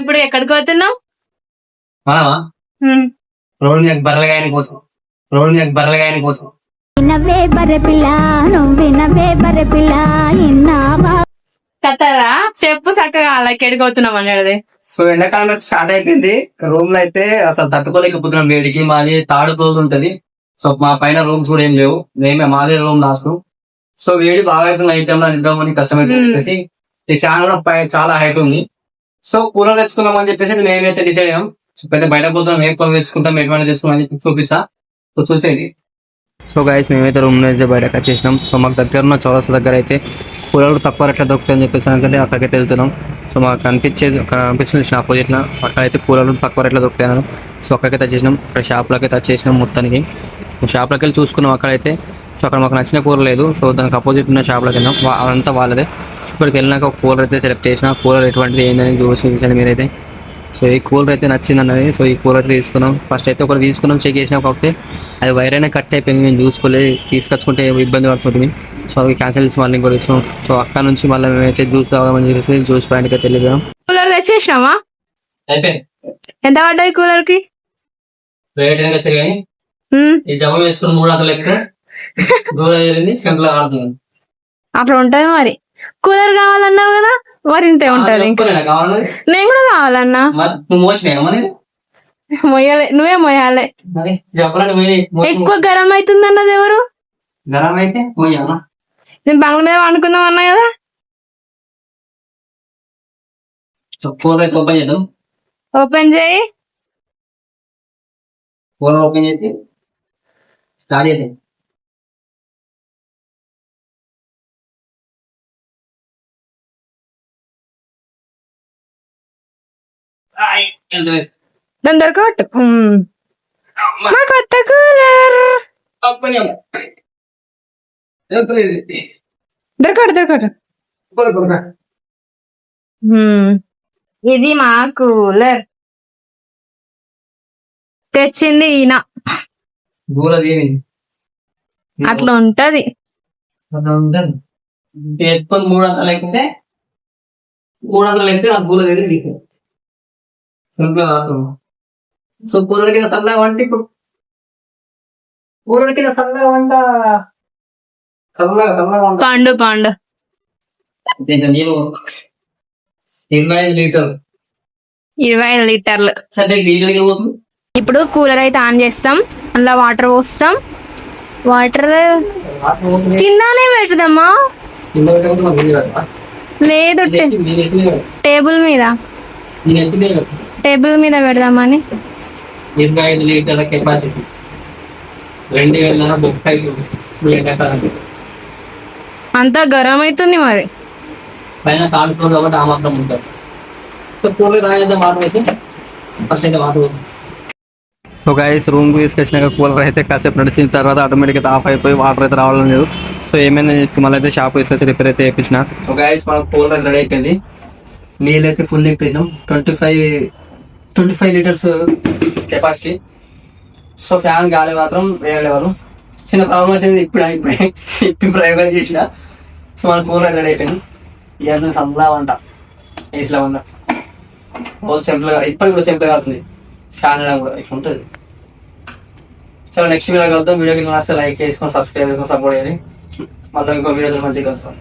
ఇప్పుడు ఎక్కడికి పోతున్నావు? మనమా రోడ్డు మీద బర్రెలగాయని పోతాం. రోడ్డు మీద బర్రెలగాయని పోతాం. కథరా చెప్పు చక్కగా అలా ఎక్కడికి పోతున్నాం అనేది. సో ఎండాకాలం స్టార్ట్ అయిపోయింది. రూమ్ లో అయితే అసలు తట్టుకోలేకపోతున్నాం వేడికి. మాది థర్డ్ ఫ్లోర్ ఉంటది. సో మా పైన రూమ్స్ కూడా ఏం లేవు. మాదే రూమ్ లాస్ట్. సో వేడి బాగా అవుతుంది. నైట్ టైం లో నిద్రపోని కష్టమైతే చెప్పేసి ఈ ఫ్యాన్ కూడా చాలా హైట్ ఉంది. సో కూలర్ తెచ్చుకున్నాం అని చెప్పేసి మేమైతే డిసైడ్ అయ్యాం. పెద్ద బయట పోతున్నాం, ఏ కూలర్ తెచ్చుకుంటాం, ఎటువంటి తెచ్చుకున్నాం అని చెప్పి చూపిస్తా. సో చూసేది. సో గైస్ మేమైతే రూమ్ నుంచి బయటకు వచ్చేసినాం. సో మాకు దగ్గర ఉన్న చౌరస్తా దగ్గర అయితే కూలర్లు తక్కువ రేట్లో దొరుకుతాయని చెప్పేసి అంటే అక్కడికైతే వెళ్తున్నాం. సో మాకు కనిపించింది ఆపోజిట్ లో అక్కడైతే కూలర్లు తక్కువ రేట్లో దొరుకుతాయి. సో అక్కడికైతే వచ్చేసినాం. ఇక్కడ షాప్లోకి అయితే వచ్చేసినాం. మొత్తానికి షాప్లోకి వెళ్ళి చూసుకున్నాం అక్కడైతే. సో అక్కడ మాకు నచ్చిన కూలర్ లేదు. సో దానికి అపోజిట్ ఉన్న షాప్లోకి వెళ్ళాం. అదంతా వాళ్ళదే. ఇప్పటికి వెళ్ళినాక ఒక కూలర్ అయితే సెలెక్ట్ చేసిన. కూలర్ ఎటువంటిది ఏందని చూసాను మీరైతే. సో ఈ కూలర్ అయితే నచ్చింది అన్నది. సో ఈ కూలర్ తీసుకున్నాం. ఫస్ట్ అయితే ఒకటి తీసుకున్నాం, చెక్ చేసినా. కాకపోతే అది వైర్ అయినా కట్ అయిపోయింది. మేము చూసుకోలేదు, తీసుకొచ్చుకుంటే ఇబ్బంది పడుతుంది. సో అది క్యాన్సిల్ చేసి మళ్ళీ ఇంకోటి ఇస్తాం. సో అక్కడ నుంచి మళ్ళీ మేమైతే జ్యూస్ తాగామని చెప్పేసి జ్యూస్ పాయింట్కి అయితే వెళ్ళిపోయాం. కూలర్ తెచ్చేసినామా? అయిపోయింది. ఎంత పడ్డాయి కూలర్ కి? ఈ జమ వేసుకుని 300 లెక్క దూరం వెళ్ళింది. సెంట్లో ఆడుతుంది. అట్లా ఉంటది మరి. కూలర్ కావాలన్నావు కదా, మరి ఇంతే ఉంటది. నేను కూడా కావాలన్నా. మొయ్యాలి, నువ్వే మొయ్యాలి. ఎక్కువ గరం అవుతుంది అన్నది ఎవరు? గరం అయితే నేను బంగ్లా మీద వండుకుందాం అన్నా కదా. కూలర్ అయితే ఓపెన్ చేద్దాం. ఓపెన్ చేయి. కూలర్ ఓపెన్ చేసి స్టార్ట్ చేద్దాం. దాని దొరకబట్టు మా కొత్త కూలర్ దొరకడు. ఇది మా కూలర్ తెచ్చింది ఈయన. అట్లా ఉంటది. ఎత్తుకొని 300 ఎక్కితే 300 ఎక్కితే నాకు గూల తెలిసి సో కూలర్ కింద చల్లగా వంట. ఇప్పుడు కూలర్ కింద చల్లగా వంట పండు 25 లీటర్లు. ఇప్పుడు కూలర్ అయితే ఆన్ చేస్తాం. అందులో వాటర్ పోస్తాం. వాటర్ కిందనే పెడదామా? లేదు, టేబుల్ మీద పెడదామని. 25 లీటర్ల కెపాసిటీ 2035 అంతా గరం అవుతుంది మరి. పైన కాడుకోరు కాబట్టి ఆ మాత్రం ఉంటుంది. సో కూలర్ తాగేద్దాం. వాటర్ వేసి ఫస్ట్ అయితే వాటర్ పోతుంది. సో గైస్ రూమ్కి తీసుకొచ్చినాక కూలర్ అయితే కాసేపు నడిచిన తర్వాత ఆటోమేటిక్గా ఆఫ్ అయిపోయి వాటర్ అయితే రావడం లేదు. సో ఏమైనా మళ్ళీ అయితే షాప్ తీసుకొచ్చి రిపేర్ అయితే వేయించిన. సో గైస్ మనకు కూలర్ అయితే రెడీ అయిపోయింది. నీళ్ళు అయితే ఫుల్ నింపేసినాం. 25 లీటర్స్ కెపాసిటీ. సో ఫ్యాన్ గాలి మాత్రం వేరే లెవెల్. చిన్న ప్రాబ్లం వచ్చింది ఇప్పుడు ప్రయోగం చేసిన. సో మన కూలర్ అయితే రెడీ అయిపోయింది. ఇయర్ సల్లా వంట ఏసీలో ఉన్న సింపుల్గా ఇప్పటికి కూడా సింపుల్గా అవుతుంది. ఫ్యాన్ కూడా ఇట్లా ఉంటుంది. చాలా నెక్స్ట్ వీడియో కలుద్దాం. వీడియోకి నచ్చితే లైక్ చేసుకొని సబ్స్క్రైబ్ చేసుకొని సపోర్ట్ చేయాలి. మళ్ళీ ఇంకో వీడియో మంచిగా వస్తాం.